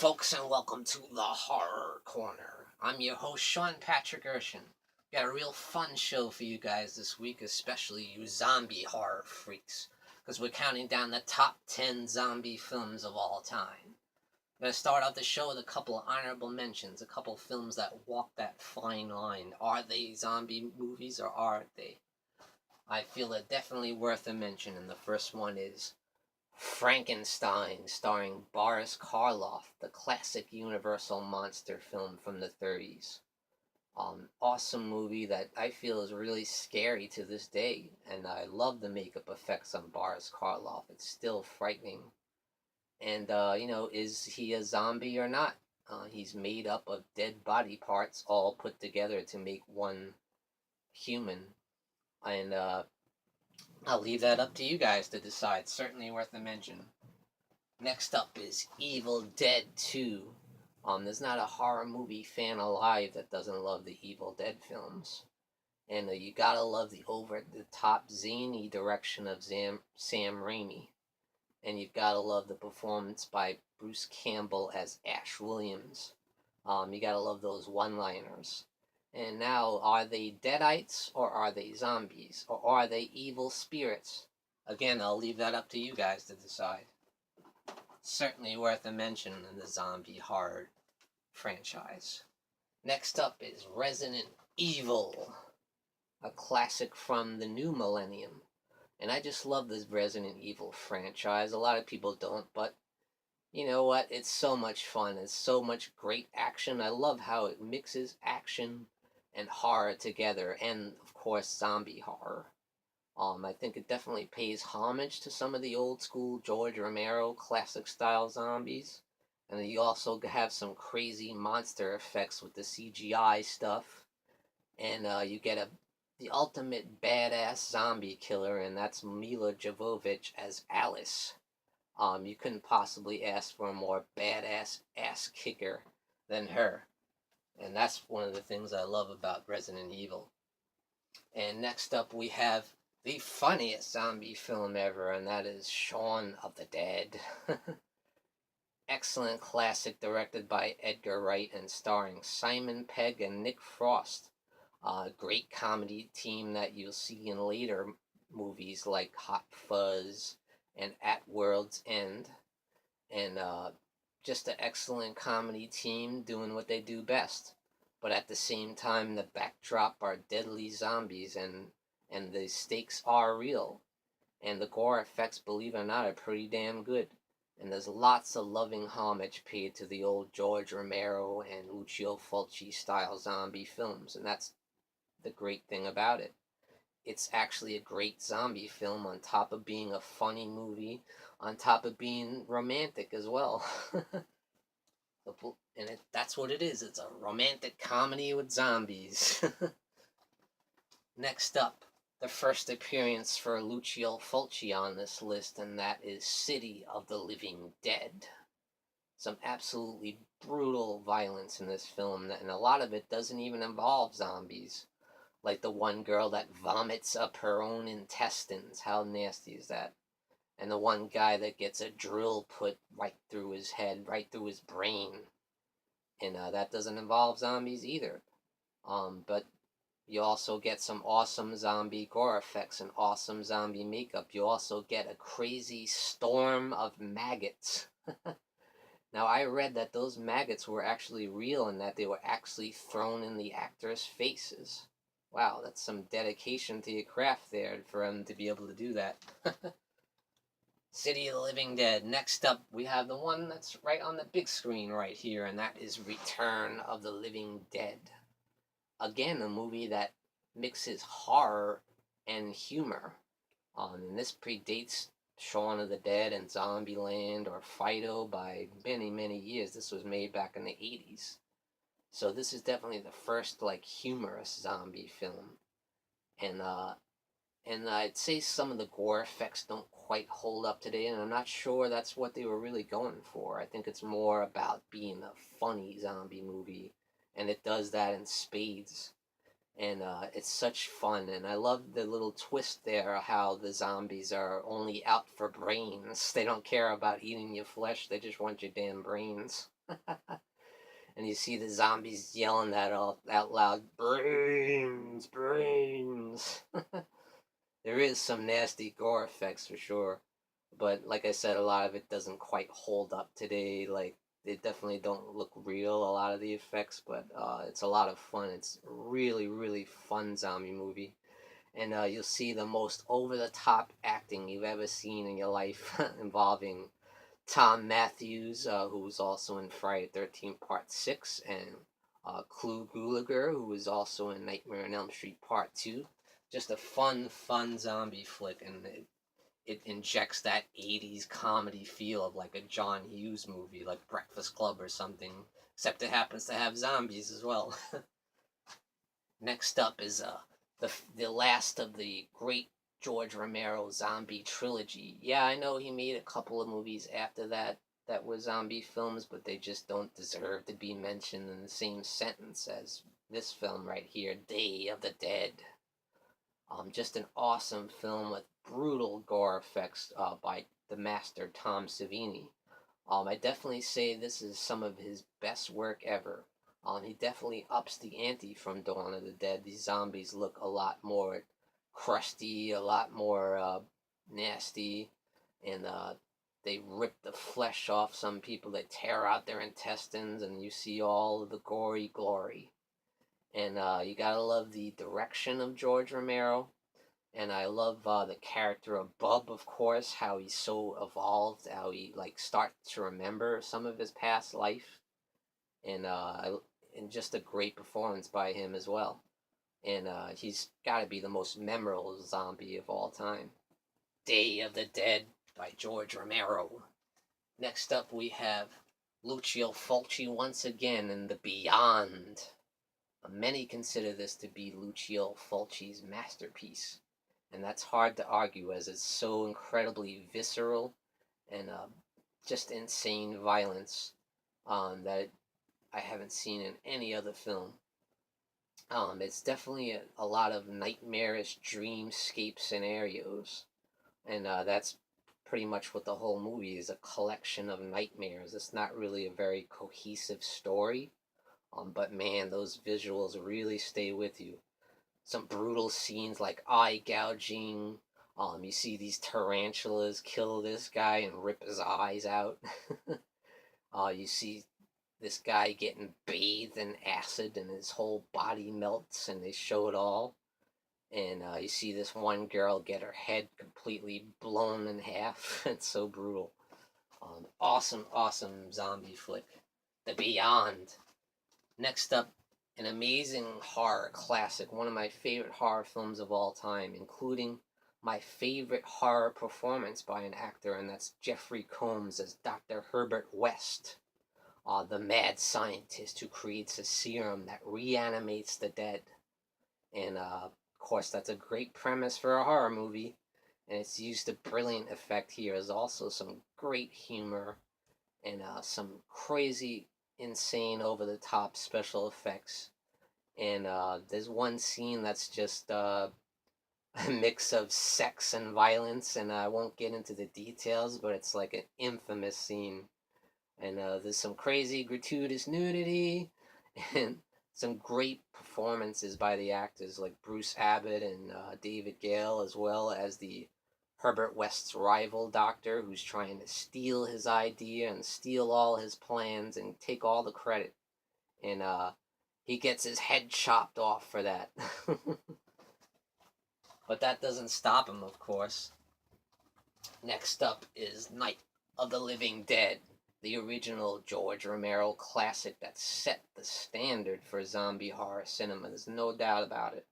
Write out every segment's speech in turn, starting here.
folks, and welcome to the Horror Corner. I'm your host, Sean Patrick Erschen. Got a real fun show for you guys this week, especially you zombie horror freaks, because we're counting down the top 10 zombie films of all time. I'm going to start out the show with a couple of honorable mentions, a couple of films that walk that fine line. Are they zombie movies or aren't they? I feel they're definitely worth a mention, and the first one is Frankenstein, starring Boris Karloff, the classic Universal monster film from the 30s. Awesome movie that I feel is really scary to this day, and I love the makeup effects on Boris Karloff. It's still frightening. And, is he a zombie or not? He's made up of dead body parts all put together to make one human. And, I'll leave that up to you guys to decide. Certainly worth a mention. Next up is Evil Dead 2. There's not a horror movie fan alive that doesn't love the Evil Dead films. And you gotta love the over-the-top zany direction of Sam Raimi. And you've gotta love the performance by Bruce Campbell as Ash Williams. You gotta love those one-liners. And now, are they deadites, or are they zombies, or are they evil spirits? Again, I'll leave that up to you guys to decide. Certainly worth a mention in the zombie horror franchise. Next up is Resident Evil, a classic from the new millennium. And I just love this Resident Evil franchise. A lot of people don't, but you know what? It's so much fun. It's so much great action. I love how it mixes action and horror together, and of course zombie horror. I think it definitely pays homage to some of the old school George Romero classic style zombies, and you also have some crazy monster effects with the CGI stuff, and you get the ultimate badass zombie killer, and that's Mila Jovovich as Alice. You couldn't possibly ask for a more badass ass kicker than her. And that's one of the things I love about Resident Evil. And next up we have the funniest zombie film ever, and that is Shaun of the Dead. Excellent classic directed by Edgar Wright and starring Simon Pegg and Nick Frost. A great comedy team that you'll see in later movies like Hot Fuzz and At World's End. And just an excellent comedy team doing what they do best. But at the same time, the backdrop are deadly zombies, and the stakes are real. And the gore effects, believe it or not, are pretty damn good. And there's lots of loving homage paid to the old George Romero and Lucille Fulci style zombie films. And that's the great thing about it. It's actually a great zombie film on top of being a funny movie, on top of being romantic as well. And that's what it is. It's a romantic comedy with zombies. Next up, the first appearance for Lucille Fulci on this list, and that is City of the Living Dead. Some absolutely brutal violence in this film, and a lot of it doesn't even involve zombies. Like the one girl that vomits up her own intestines. How nasty is that? And the one guy that gets a drill put right through his head, right through his brain. And that doesn't involve zombies either. But you also get some awesome zombie gore effects and awesome zombie makeup. You also get a crazy storm of maggots. Now, I read that those maggots were actually real and that they were actually thrown in the actors' faces. Wow, that's some dedication to your craft there for them to be able to do that. City of the Living Dead. Next up, we have the one that's right on the big screen right here, and that is Return of the Living Dead. Again, a movie that mixes horror and humor. And this predates Shaun of the Dead and Zombieland or Fido by many, many years. This was made back in the 80s. So this is definitely the first, humorous zombie film. And I'd say some of the gore effects don't quite hold up today, and I'm not sure that's what they were really going for. I think it's more about being a funny zombie movie, and it does that in spades. And it's such fun, and I love the little twist there, how the zombies are only out for brains. They don't care about eating your flesh, they just want your damn brains. And you see the zombies yelling that all out loud, brains, brains. There is some nasty gore effects for sure, but like I said, a lot of it doesn't quite hold up today. Like, they definitely don't look real, a lot of the effects, but it's a lot of fun. It's a really, really fun zombie movie. And you'll see the most over-the-top acting you've ever seen in your life involving Tom Matthews, who was also in Friday the 13th Part 6, and Clu Gulager, who was also in Nightmare on Elm Street Part 2. Just a fun, fun zombie flick, and it injects that 80s comedy feel of like a John Hughes movie, like Breakfast Club or something, except it happens to have zombies as well. Next up is the last of the great George Romero zombie trilogy. Yeah, I know he made a couple of movies after that that were zombie films, but they just don't deserve to be mentioned in the same sentence as this film right here, Day of the Dead. Just an awesome film with brutal gore effects by the master Tom Savini. I definitely say this is some of his best work ever. He definitely ups the ante from Dawn of the Dead. These zombies look a lot more crusty, a lot more nasty, and they rip the flesh off some people. They tear out their intestines, and you see all of the gory glory. And you gotta love the direction of George Romero. And I love the character of Bub, of course, how he's so evolved, how he like starts to remember some of his past life, and and just a great performance by him as well. And he's got to be the most memorable zombie of all time. Day of the Dead by George Romero. Next up, we have Lucio Fulci once again in The Beyond. Many consider this to be Lucio Fulci's masterpiece, and that's hard to argue as it's so incredibly visceral and just insane violence that I haven't seen in any other film. It's definitely a lot of nightmarish dreamscape scenarios, and that's pretty much what the whole movie is, a collection of nightmares. It's not really a very cohesive story, but man, those visuals really stay with you. Some brutal scenes like eye gouging. You see these tarantulas kill this guy and rip his eyes out. You see this guy getting bathed in acid and his whole body melts, and they show it all. And you see this one girl get her head completely blown in half. It's so brutal. Awesome, awesome zombie flick. The Beyond. Next up, an amazing horror classic, one of my favorite horror films of all time, including my favorite horror performance by an actor, and that's Jeffrey Combs as Dr. Herbert West, the mad scientist who creates a serum that reanimates the dead. And of course, that's a great premise for a horror movie, and it's used to brilliant effect here. There's also some great humor and some crazy, insane, over the top special effects. And there's one scene that's just a mix of sex and violence, and I won't get into the details, but it's like an infamous scene. And there's some crazy, gratuitous nudity, and some great performances by the actors like Bruce Abbott and David Gale, as well as the Herbert West's rival doctor who's trying to steal his idea and steal all his plans and take all the credit. And he gets his head chopped off for that. But that doesn't stop him, of course. Next up is Night of the Living Dead, the original George Romero classic that set the standard for zombie horror cinema. There's no doubt about it.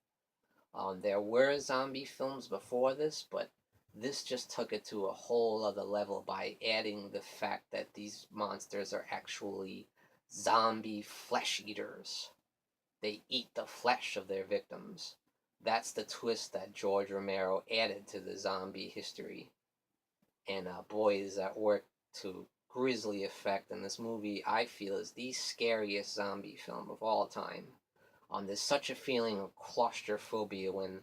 There were zombie films before this, but this just took it to a whole other level by adding the fact that these monsters are actually zombie flesh eaters. They eat the flesh of their victims. That's the twist that George Romero added to the zombie history. And boy, is that work to grisly effect. And this movie, I feel, is the scariest zombie film of all time. There's such a feeling of claustrophobia when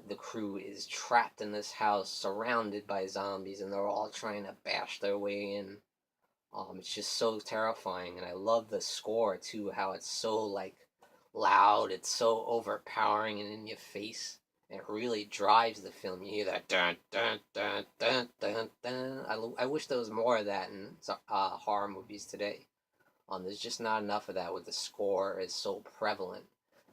the crew is trapped in this house, surrounded by zombies, and they're all trying to bash their way in. It's just so terrifying, and I love the score too. How it's so like loud, it's so overpowering and in your face. And it really drives the film. You hear that dun dun dun dun dun dun. I wish there was more of that in horror movies today. There's just not enough of that with the score is so prevalent.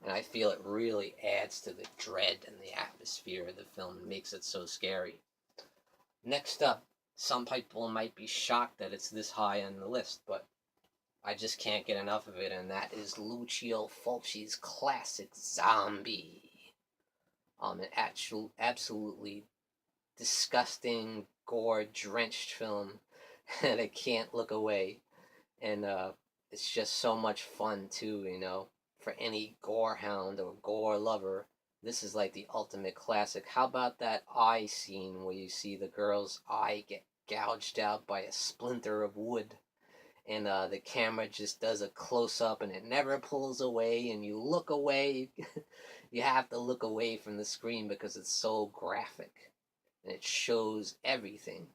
And I feel it really adds to the dread and the atmosphere of the film and makes it so scary. Next up, some people might be shocked that it's this high on the list, but I just can't get enough of it, and that is Lucio Fulci's classic Zombie. An actual, absolutely disgusting, gore-drenched film, and I can't look away. And it's just so much fun too, you know. For any gore hound or gore lover, this is like the ultimate classic. How about that eye scene where you see the girl's eye get gouged out by a splinter of wood, and the camera just does a close-up and it never pulls away, and you look away. You have to look away from the screen because it's so graphic, and it shows everything.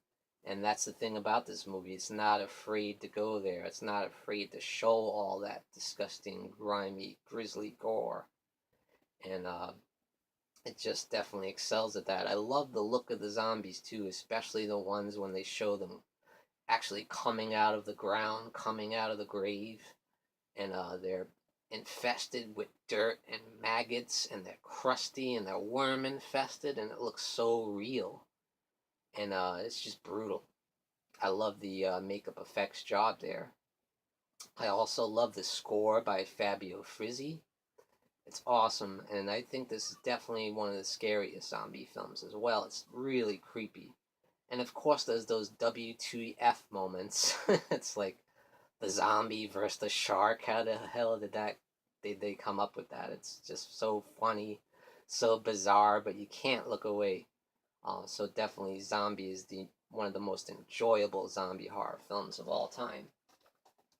And that's the thing about this movie. It's not afraid to go there. It's not afraid to show all that disgusting, grimy, grisly gore. And it just definitely excels at that. I love the look of the zombies too, especially the ones when they show them actually coming out of the ground, coming out of the grave. And they're infested with dirt and maggots, and they're crusty, and they're worm infested, and it looks so real. And it's just brutal. I love the makeup effects job there. I also love the score by Fabio Frizzi. It's awesome, and I think this is definitely one of the scariest zombie films as well. It's really creepy. And of course, there's those WTF moments. It's like the zombie versus the shark. How the hell did they come up with that? It's just so funny, so bizarre, but you can't look away. So definitely Zombie is one of the most enjoyable zombie horror films of all time.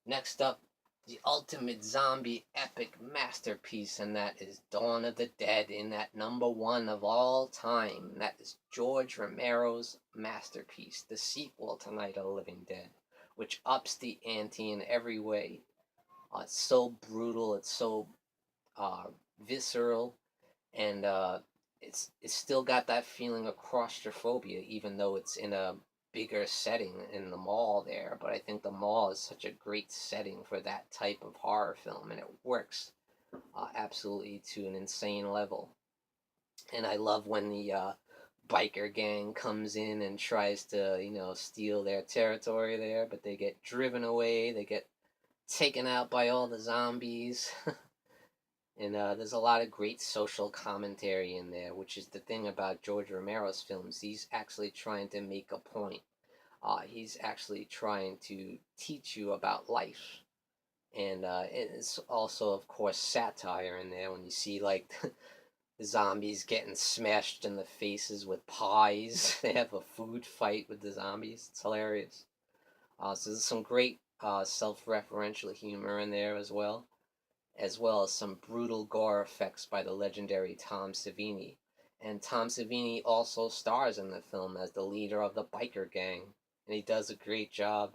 Next up, the ultimate zombie epic masterpiece, and that is Dawn of the Dead in at number one of all time. And that is George Romero's masterpiece, the sequel to Night of the Living Dead, which ups the ante in every way. It's so brutal, it's so visceral, and it's still got that feeling of claustrophobia, even though it's in a bigger setting in the mall there. But I think the mall is such a great setting for that type of horror film, and it works absolutely to an insane level. And I love when the biker gang comes in and tries to, steal their territory there, but they get driven away, they get taken out by all the zombies. And there's a lot of great social commentary in there, which is the thing about George Romero's films. He's actually trying to make a point. He's actually trying to teach you about life. And it's also, of course, satire in there when you see, like, the zombies getting smashed in the faces with pies. They have a food fight with the zombies. It's hilarious. So there's some great self-referential humor in there as well as some brutal gore effects by the legendary Tom Savini. And Tom Savini also stars in the film as the leader of the biker gang, and he does a great job.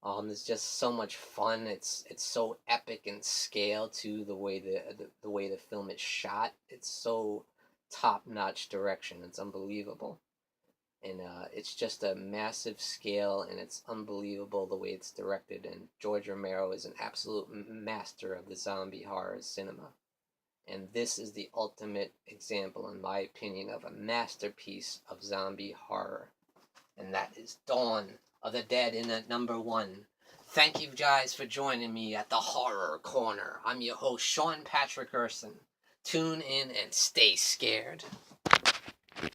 It's just so much fun. It's so epic in scale too. The way the way the film is shot, it's so top-notch direction. It's unbelievable. And it's just a massive scale, and it's unbelievable the way it's directed. And George Romero is an absolute master of the zombie horror cinema. And this is the ultimate example, in my opinion, of a masterpiece of zombie horror. And that is Dawn of the Dead in at number one. Thank you guys for joining me at the Horror Corner. I'm your host, Sean Patrick Erschen. Tune in and stay scared.